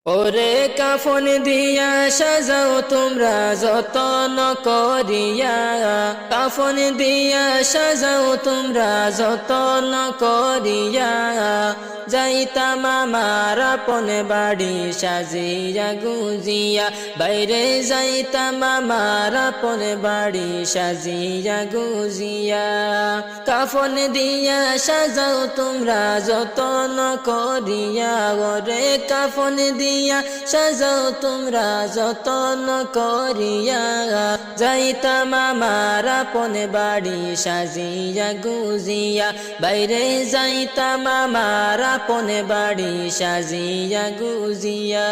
ওরে কাফন দিয়া সাজাও তোমরা যতন করিয়া, কাফন দিয়া সাজাও তোমরা যতন করিয়া, যাইতাম আমার আপন বাড়ি সাজিয়া গুজিয়া, বাইরে যাইতাম আমার আপন বাড়ি সাজিয়া গুজিয়া। কাফন দিয়া সাজাও তোমরা যতন করিয়া, ওরে কাফন দিয়া সাজাও তোমরা যতন করিয়া, যাইতাম আমার আপন বাড়ি সাজিয়া গুজিয়া, বাইরে যাইতাম আমার আপন বাড়ি সাজিয়া গুজিয়া।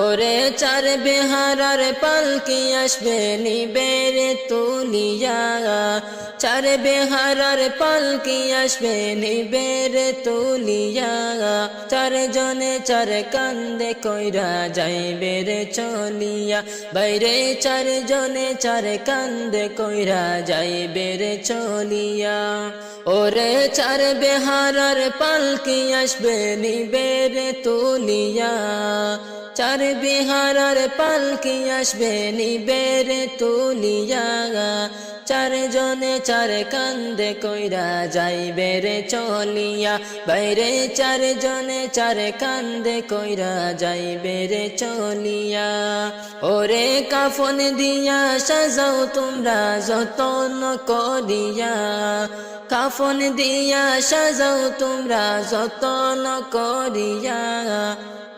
ওরে চার বেহারার পালকি আসবে নিবেরে তুলিয়া, চার বেহারার পালকি আসবে নিবেরে তুলিয়া, চার জনে চার কান্দে কইরা যাইবে রে চলিয়া, বাইরে চার জনে চার কান্দে কইরা যাইবে রে চলিয়া। ওরে চার বেহারার পালকি আসবে নিবেরে তুলিয়া, চার বেহারার পালকি আসবে নিবেরে তুলিয়া, চার জনে চার কান্দে কইরা যাইবে রে চলিয়া, বাইরে চার জনে চার কান্দে কইরা যাইবে রে চলিয়া। ওরে কাফন দিয়া সাজাও তোমরা যতন করিয়া, কাফন দিয়া সাজাও তোমরা যতন করিয়া,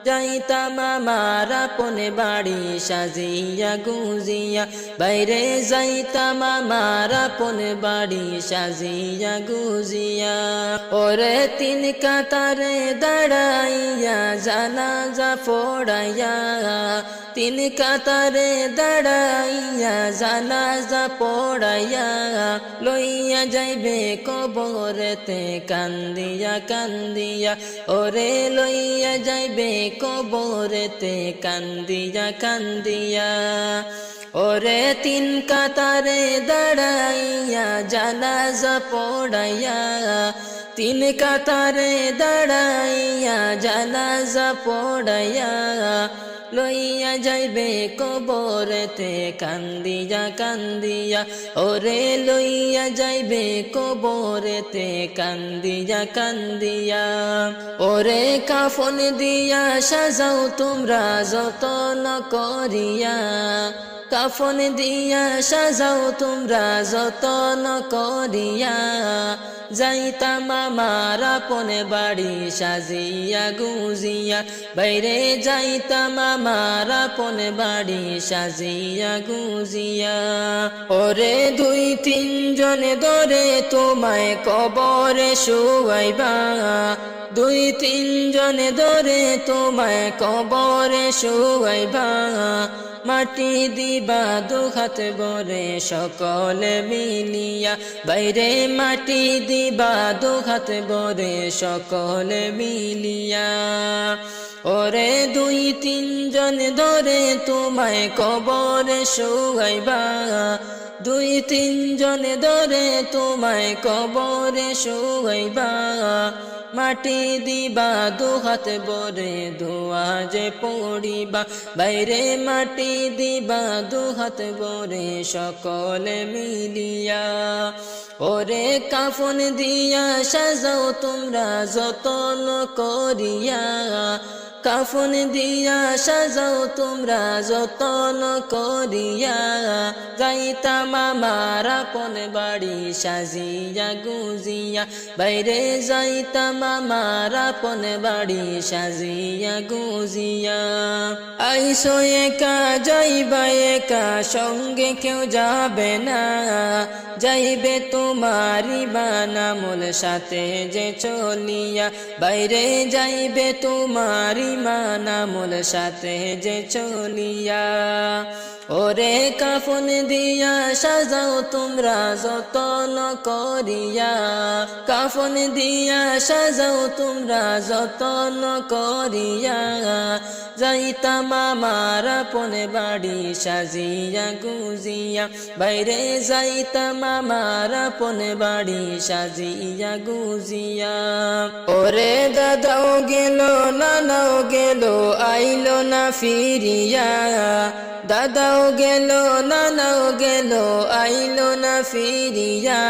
যাইতাম আমার আপন বাড়ি সাজিয়া গুজিয়া, বাইরে যাইতাম আমার আপন বাড়ি সাজিয়া গুজিয়া। ওরে তিন কাতারে দাঁড়াইয়া জানাজা পড়াইয়া, তিন কাতারে দাঁড়াইয়া জানাজা পড়াইয়া, লইয়া যাইবে কবরেতে কান্দিয়া কান্দিয়া, ওরে লইয়া যাইবে কবরেতে কান্দিয়া কান্দিয়া। ওরে তিন কাতারে দাঁড়াইয়া জানাজা পড়াইয়া, তিন কাতারে দাঁড়াইয়া জানাজা পড়াইয়া, লইয়া যাইবে কবরেতে কান্দিয়া কান্দিয়া, ওরে লইয়া যাইবে কবরেতে কান্দিয়া কান্দিয়া। ওরে কাফন দিয়া সাজাও তোমরা যতন করিয়া, কাফন দিয়া সাজাও তোমরা যতন করিয়া, যাইতাম আমার আপন বাড়ি সাজিয়া গুজিয়া, বাইরে যাইতাম আমার আপন বাড়ি সাজিয়া গুজিয়া। ওরে দুই তিনজনে ধরে তোমায় কবরে শুয়াইবা, দুই তিনজনে ধরে তোমায় কবরে শুয়াইবা, মাটি দিবা দুহাত ভরে সকলে মিলিয়া, বাইরে মাটি দিবা দুহাত ভরে সকলে মিলিয়া। ওরে দুই তিনজন ধরে তোমায় কবরে শুয়াইবা, দুই তিনজন ধরে তোমায় কবরে শুয়াইবা, মাটি দিবা দুহাত ভরে দোয়া যে পড়িবা, বাইরে মাটি দিবা দুহাত ভরে সকলে মিলিয়া। ওরে কাফন দিয়া সাজাও তোমরা যতন করিয়া, কাফন দিয়া সাজাও তোমরা যতন করিয়া, যাইতাম আমার আপন বাড়ি সাজিয়া গুজিয়া, বাইরে যাইতাম আমার আপন বাড়ি সাজিয়া গুজিয়া। আইসো একা যাইবা একা সঙ্গে কেউ যাবে না, যাইবে তোমারি বানামুল সাথে যে চলিয়া, বাইরে যাইবে তোমারি মানামুল সাথে যে চলিয়া। ওরে কাফন দিয়া সাজাও তোমরা যতন করিয়া, কাফন দিয়া সাজাও তোমরা যতন করিয়া, যাইতাম আমার আপন বাড়ি সাজিয়া গুজিয়া বাইরে যাইতাম আমার আপন বাড়ি সাজিয়া গুজিয়া ওরে দাদাও গেল নানাও গেল আইলো না ফিরিয়া দাদাও গেল নানাও গেল আইলো না ফিরিয়া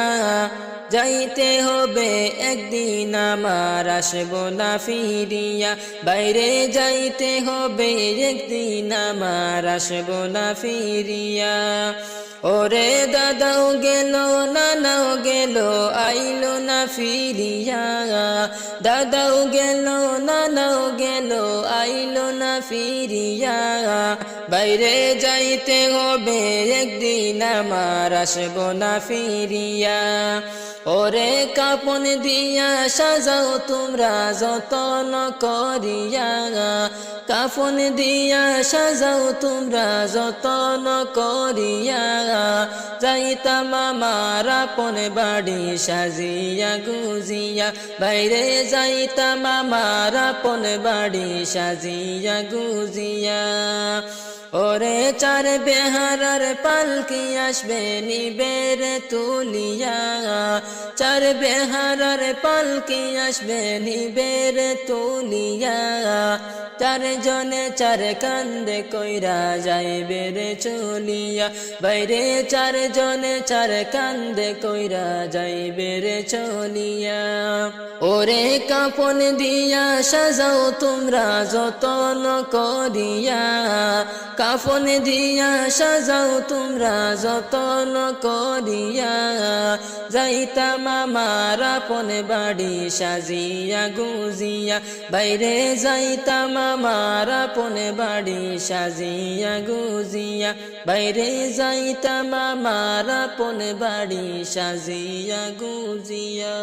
যাইতে হবে একদিন আমার আসবো না ফিরিয়া বাইরে যাইতে হবে একদিন আমার আসবো না ফিরিয়া ওরে দাদাও গেল নানাও গেল আইলো না ফিরিয়া দাদাও গেল নানাও গেল আইলো না ফিরিয়া বাইরে যাইতে হবে একদিন আমার আসবো না ফিরিয়া ওরে কাপন দিয়া সাজাও তোমরা যতন করিয়া কাফন দিয়া সাজাও তোমরা যতন করিয়া যাইতাম আমার আপন বাড়ি সাজিয়া গুজিয়া বাইরে যাইতাম আমার আপন বাড়ি সাজিয়া গুজিয়া ওরে চার বেহারার পালকি আসবে নিবের তুলিয়া চার বেহারার পালকি আসবে নিবের তুলিয়া চার জনে চার কান্দে কইরা যাইবে রে চলিয়া বাইরে চার জনে চার কান্দে কইরা যাইবে রে চলিয়া ওরে কাপন দিয়া সাজাও তোমরা যতন করিয়া কাফন দিয়া সাজাও তোমরা যতন করিয়া যাইতাম আমার আপন বাড়ি সাজিয়া গুজিয়া বাইরে যাইতাম আমার আপন বাড়ি সাজিয়া গুজিয়া বাইরে যাইতাম আমার আপন বাড়ি সাজিয়া গুজিয়া